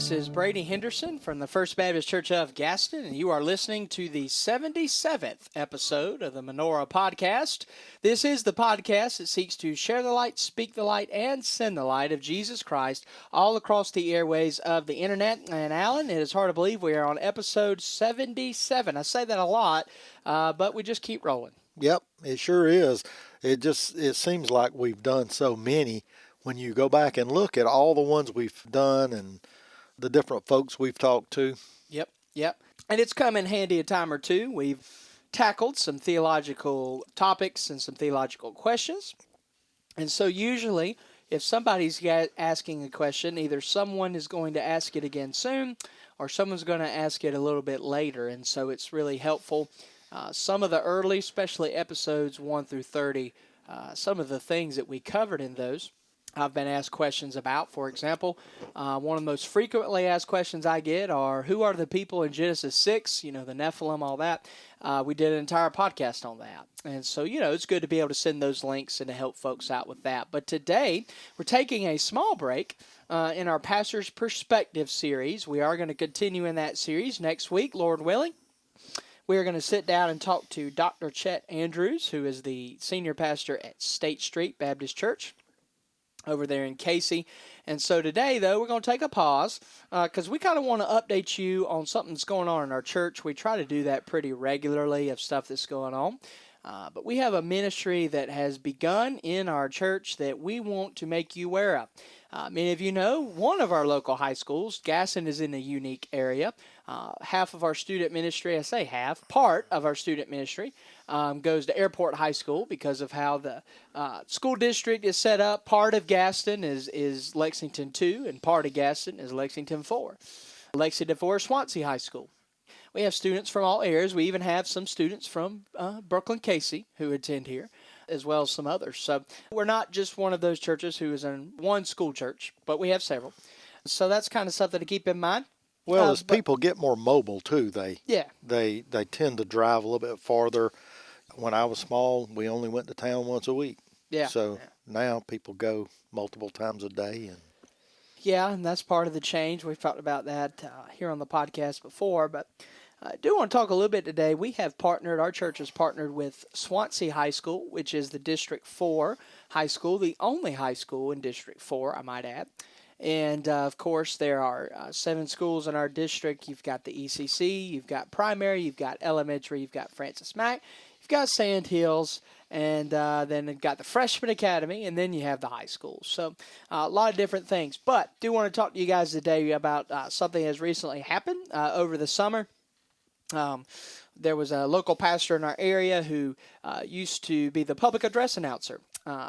This is Brady Henderson from the First Baptist Church of Gaston, and you are listening to the 77th episode of the Menorah Podcast. This is the podcast that seeks to share the light, speak the light, and send the light of Jesus Christ all across the airways of the internet. And Alan, it is hard to believe we are on episode 77. I say that a lot, but we just keep rolling. Yep, it sure is. It seems like we've done so many when you go back and look at all the ones we've done and the different folks we've talked to. Yep. And it's come in handy a time or two. We've tackled some theological topics and some theological questions. And so usually, if somebody's asking a question, either someone is going to ask it again soon or someone's going to ask it a little bit later. And so it's really helpful. Some of the early, especially episodes 1 through 30, some of the things that we covered in those, I've been asked questions about. For example, one of the most frequently asked questions I get are, who are the people in Genesis 6, the Nephilim, all that. We did an entire podcast on that. And so, it's good to be able to send those links and to help folks out with that. But today, we're taking a small break in our Pastor's Perspective series. We are going to continue in that series next week, Lord willing. We are going to sit down and talk to Dr. Chet Andrews, who is the senior pastor at State Street Baptist Church over there in Casey. And so today, though, we're going to take a pause because we kind of want to update you on something that's going on in our church. We try to do that pretty regularly of stuff that's going on. But we have a ministry that has begun in our church that we want to make you aware of. Many of you know one of our local high schools, Gaston, is in a unique area. Half of our student ministry, I say half, part of our student ministry goes to Airport High School because of how the school district is set up. Part of Gaston is Lexington 2, and part of Gaston is Lexington 4. Lexington 4 is Swansea High School. We have students from all areas. We even have some students from Brooklyn Casey who attend here, as well as some others. So we're not just one of those churches who is in one school church, but we have several. So that's kind of something to keep in mind. Well, as people get more mobile too, they tend to drive a little bit farther. When I was small, we only went to town once a week. Now people go multiple times a day. And that's part of the change. We've talked about that here on the podcast before, but I do want to talk a little bit today. Our church has partnered with Swansea High School, which is the District 4 high school, the only high school in District 4, I might add. And, of course, there are 7 schools in our district. You've got the ECC, you've got primary, you've got elementary, you've got Francis Mack, you've got Sand Hills, and then you've got the Freshman Academy, and then you have the high schools. So a lot of different things. But do want to talk to you guys today about something that has recently happened over the summer. There was a local pastor in our area who used to be the public address announcer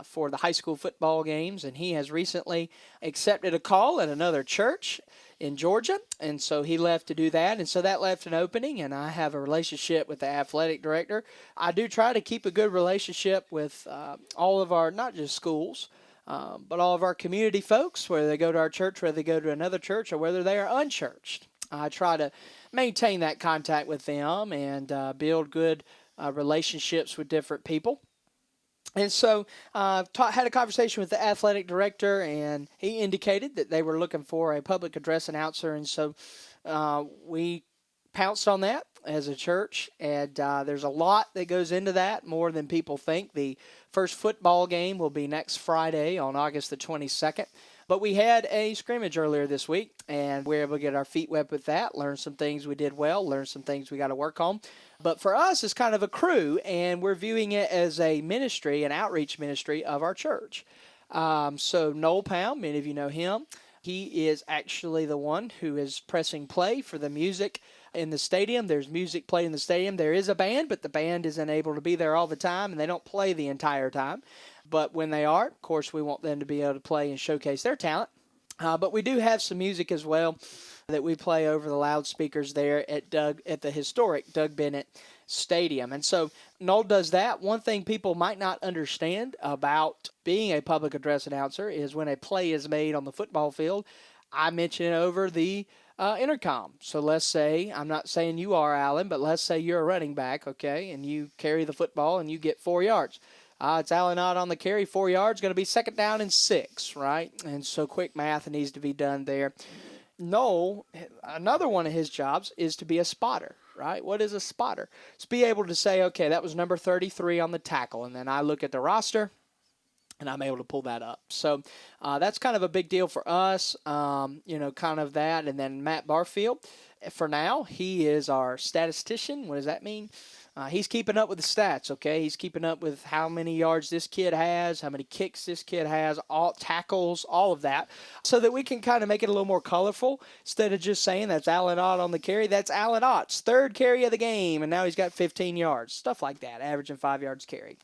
for the high school football games, and he has recently accepted a call at another church in Georgia, and so he left to do that, and so that left an opening, and I have a relationship with the athletic director. I do try to keep a good relationship with all of our, not just schools, but all of our community folks, whether they go to our church, whether they go to another church, or whether they are unchurched. I try to maintain that contact with them and build good relationships with different people. And so had a conversation with the athletic director, and he indicated that they were looking for a public address announcer. And so we pounced on that as a church. And there's a lot that goes into that, more than people think. The first football game will be next Friday on August the 22nd. But we had a scrimmage earlier this week, and we were able to get our feet wet with that, learn some things we did well, learn some things we got to work on. But for us, it's kind of a crew, and we're viewing it as a ministry, an outreach ministry of our church. So Noel Pound, many of you know him. He is actually the one who is pressing play for the music in the stadium. There's music played in the stadium. There is a band, but the band isn't able to be there all the time, and they don't play the entire time. But when they are, of course, we want them to be able to play and showcase their talent. But we do have some music as well that we play over the loudspeakers there at the historic Doug Bennett Stadium. And so Noel does that. One thing people might not understand about being a public address announcer is when a play is made on the football field, I mention it over the intercom. So let's say, I'm not saying you are, Alan, but let's say you're a running back, okay, and you carry the football and you get 4 yards. It's Allen out on the carry, 4 yards, going to be 2nd down and 6, right? And so quick math needs to be done there. Noel, another one of his jobs is to be a spotter, right? What is a spotter? It's be able to say, okay, that was number 33 on the tackle, and then I look at the roster, and I'm able to pull that up. So that's kind of a big deal for us, kind of that. And then Matt Barfield, for now, he is our statistician. What does that mean? He's keeping up with the stats, okay? He's keeping up with how many yards this kid has, how many kicks this kid has, all tackles, all of that, so that we can kind of make it a little more colorful. Instead of just saying that's Alan Ott on the carry, that's Alan Ott's third carry of the game, and now he's got 15 yards, stuff like that, averaging 5 yards carry.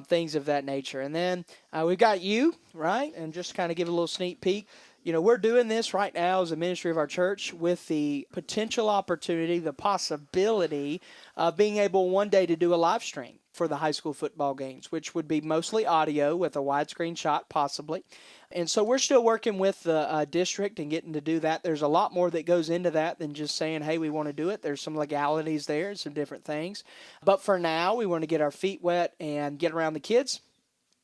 Things of that nature. And then we've got you, right? And just kind of give a little sneak peek. We're doing this right now as a ministry of our church with the potential opportunity, the possibility of being able one day to do a live stream for the high school football games, which would be mostly audio with a widescreen shot possibly. And so we're still working with the district and getting to do that. There's a lot more that goes into that than just saying, hey, we want to do it. There's some legalities there and some different things. But for now, we want to get our feet wet and get around the kids,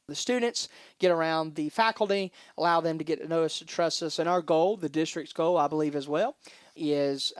the students, get around the faculty, allow them to get to know us, to trust us. And our goal, the district's goal, I believe as well, is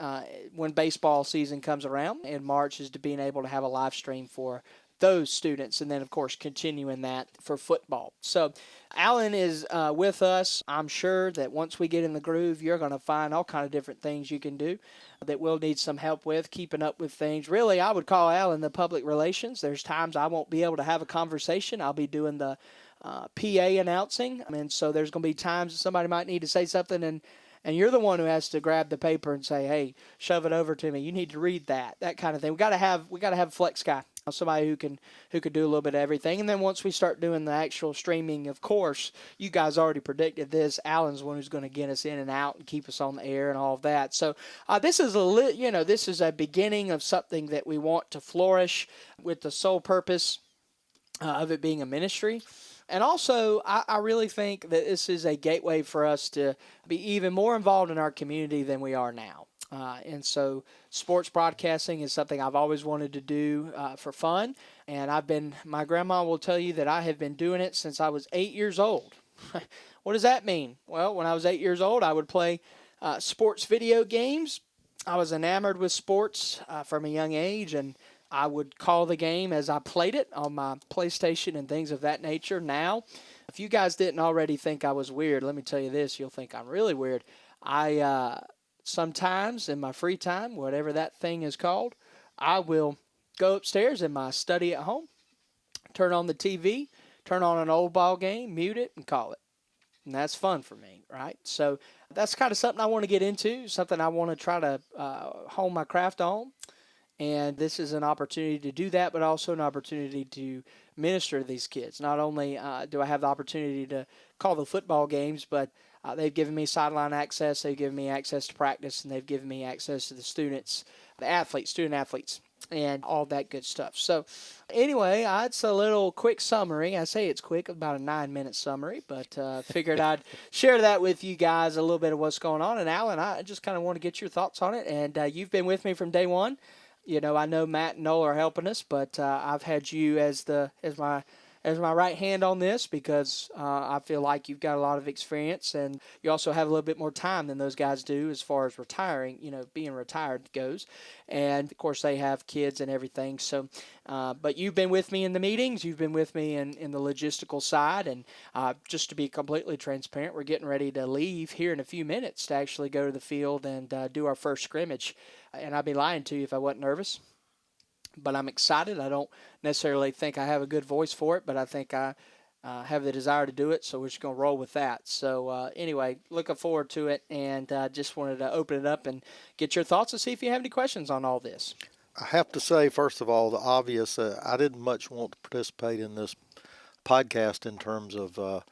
when baseball season comes around in March, is to being able to have a live stream for those students, and then of course continuing that for football. So Alan is with us. I'm sure that once we get in the groove, you're going to find all kind of different things you can do that we'll need some help with, keeping up with things. Really, I would call Alan the public relations. There's times I won't be able to have a conversation. I'll be doing the PA announcing, and so there's going to be times that somebody might need to say something, and you're the one who has to grab the paper and say, hey, shove it over to me. You need to read that kind of thing. We got to have flex guy, somebody who can do a little bit of everything. And then once we start doing the actual streaming, of course, you guys already predicted this. Alan's the one who's going to get us in and out and keep us on the air and all of that. So this is a beginning of something that we want to flourish with the sole purpose of it being a ministry. And also, I really think that this is a gateway for us to be even more involved in our community than we are now. And so sports broadcasting is something I've always wanted to do for fun. And my grandma will tell you that I have been doing it since I was 8 years old. What does that mean? Well, when I was 8 years old, I would play sports video games. I was enamored with sports from a young age, and I would call the game as I played it on my PlayStation and things of that nature. Now, if you guys didn't already think I was weird, let me tell you this, you'll think I'm really weird. I sometimes in my free time, whatever that thing is called, I will go upstairs in my study at home, turn on the TV, turn on an old ball game, mute it, and call it. And that's fun for me, right? So that's kind of something I want to get into, something I want to try to hone my craft on. And this is an opportunity to do that, but also an opportunity to minister to these kids. Not only do I have the opportunity to call the football games, but they've given me sideline access, they've given me access to practice, and they've given me access to the students, student athletes, and all that good stuff. So anyway, it's a little quick summary. I say it's quick, about a 9-minute summary, but figured I'd share that with you guys, a little bit of what's going on. And Alan, I just kind of want to get your thoughts on it. And you've been with me from day one. I know Matt and Noel are helping us, but I've had you as my right hand on this because I feel like you've got a lot of experience, and you also have a little bit more time than those guys do as far as retiring, being retired goes. And of course they have kids and everything. So, but you've been with me in the meetings, you've been with me in the logistical side, and just to be completely transparent, we're getting ready to leave here in a few minutes to actually go to the field and do our first scrimmage. And I'd be lying to you if I wasn't nervous. But I'm excited. I don't necessarily think I have a good voice for it, but I think I have the desire to do it, so we're just going to roll with that. So anyway, looking forward to it, and just wanted to open it up and get your thoughts and see if you have any questions on all this. I have to say, first of all, the obvious, I didn't much want to participate in this podcast in terms of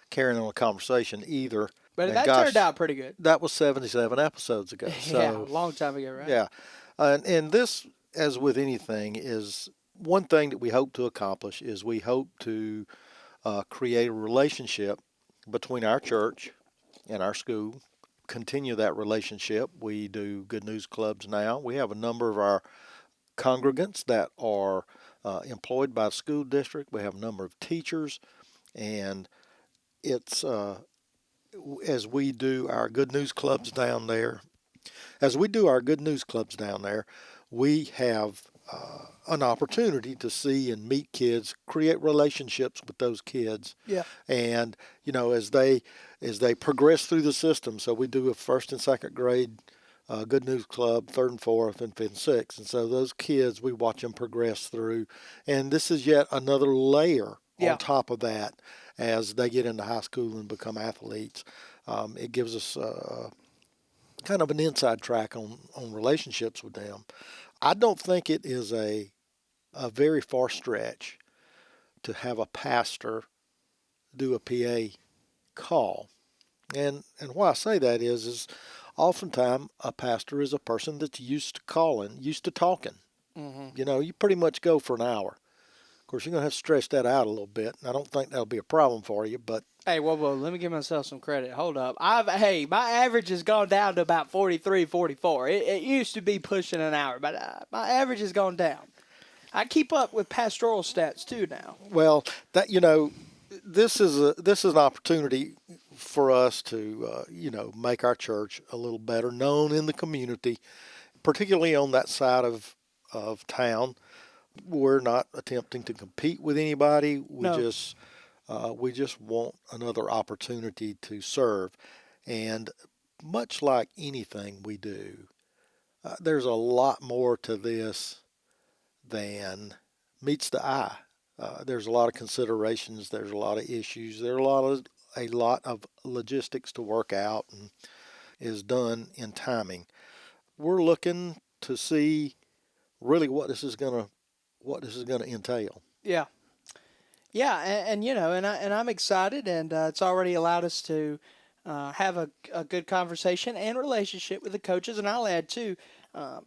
carrying on a conversation either. But and that turned out pretty good. That was 77 episodes ago. So, yeah, a long time ago, right? Yeah. And this, as with anything, is one thing that we hope to accomplish is we hope to create a relationship between our church and our school, continue that relationship. We do Good News Clubs now. We have a number of our congregants that are employed by the school district. We have a number of teachers, and it's as we do our good news clubs down there, we have an opportunity to see and meet kids, create relationships with those kids. Yeah. And, as they progress through the system, so we do a first and second grade Good News Club, third and fourth, and fifth and sixth. And so those kids, we watch them progress through. And this is yet another layer on top of that as they get into high school and become athletes. It gives us kind of an inside track on relationships with them. I don't think it is a very far stretch to have a pastor do a PA call. And why I say that is oftentimes a pastor is a person that's used to calling, used to talking. Mm-hmm. You pretty much go for an hour. Of course, you're going to have to stretch that out a little bit. And I don't think that'll be a problem for you, but. Hey, whoa, let me give myself some credit. Hold up. My average has gone down to about 43, 44. It used to be pushing an hour, but my average has gone down. I keep up with pastoral stats too now. Well, this is an opportunity for us to make our church a little better known in the community, particularly on that side of town. We're not attempting to compete with anybody. We just want another opportunity to serve. And much like anything we do, there's a lot more to this than meets the eye. There's a lot of considerations. There's a lot of issues. There's a lot of logistics to work out, and is done in timing. We're looking to see really what this is going to entail. Yeah. Yeah, and I'm excited, and it's already allowed us to have a good conversation and relationship with the coaches. And I'll add too,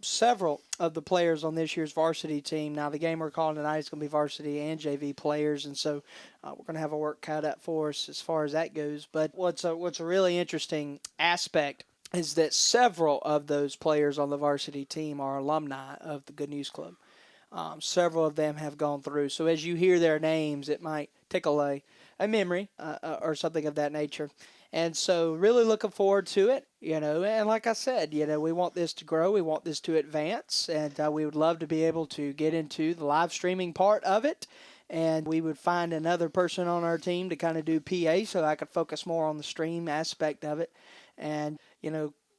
several of the players on this year's varsity team. Now the game we're calling tonight is going to be varsity and JV players, and so we're going to have a work cut out for us as far as that goes. But what's a really interesting aspect is that several of those players on the varsity team are alumni of the Good News Club. Several of them have gone through. So as you hear their names, it might tickle a memory or something of that nature. And so really looking forward to it, and like I said, we want this to grow. We want this to advance, and we would love to be able to get into the live streaming part of it. And we would find another person on our team to kind of do PA so I could focus more on the stream aspect of it. And,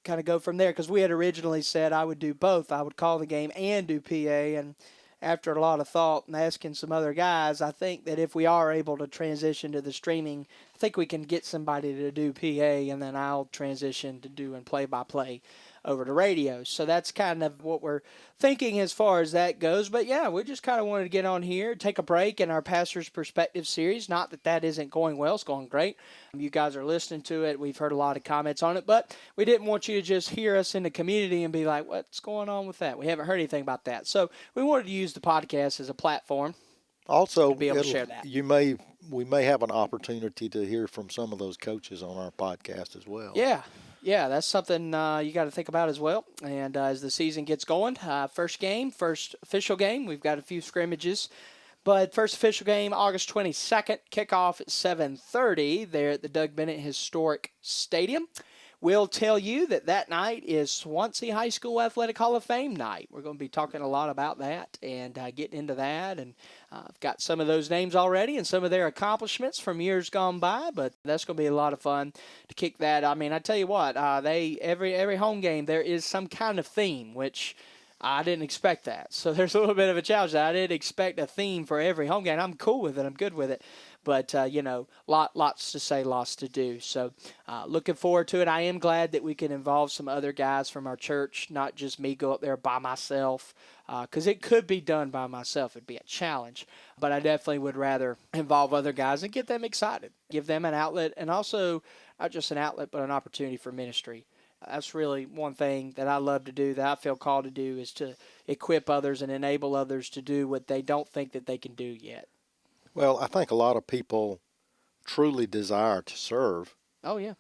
kind of go from there, because we had originally said I would do both. I would call the game and do PA, and after a lot of thought and asking some other guys, I think that if we are able to transition to the streaming, I think we can get somebody to do PA, and then I'll transition to doing play-by-play over to radio. So that's kind of what we're thinking as far as that goes. But yeah, we just kind of wanted to get on here, take a break in our Pastor's Perspective series. Not that isn't going well. It's going great. You guys are listening to it. We've heard a lot of comments on it, but we didn't want you to just hear us in the community and be like, what's going on with that? We haven't heard anything about that. So we wanted to use the podcast as a platform. Also, to be able to share that. We may have an opportunity to hear from some of those coaches on our podcast as well. Yeah, that's something you got to think about as well. And as the season gets going, first official game, we've got a few scrimmages. But first official game, August 22nd, kickoff at 7:30 there at the Doug Bennett Historic Stadium. We'll tell you that night is Swansea High School Athletic Hall of Fame night. We're going to be talking a lot about that and getting into that. And I've got some of those names already and some of their accomplishments from years gone by. But that's going to be a lot of fun to kick that. I mean, I tell you what, every home game there is some kind of theme, which I didn't expect that. So there's a little bit of a challenge. I didn't expect a theme for every home game. I'm cool with it. I'm good with it. But, lots to say, lots to do. So looking forward to it. I am glad that we can involve some other guys from our church, not just me go up there by myself, because it could be done by myself. It'd be a challenge. But I definitely would rather involve other guys and get them excited, give them an outlet, and also not just an outlet, but an opportunity for ministry. That's really one thing that I love to do, that I feel called to do, is to equip others and enable others to do what they don't think that they can do yet. Well, I think a lot of people truly desire to serve. Oh, yeah.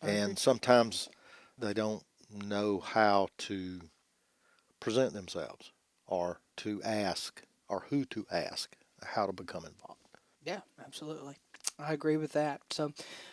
And sometimes they don't know how to present themselves or to ask or who to ask how to become involved. Yeah, absolutely. I agree with that. So,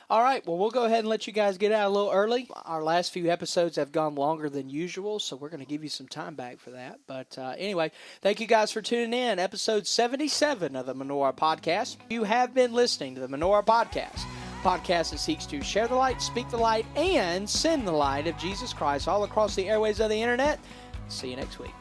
all right, well, we'll go ahead and let you guys get out a little early. Our last few episodes have gone longer than usual, so we're going to give you some time back for that. But anyway, thank you guys for tuning in. Episode 77 of the Menorah Podcast. You have been listening to the Menorah Podcast. Podcast that seeks to share the light, speak the light, and send the light of Jesus Christ all across the airways of the internet. See you next week.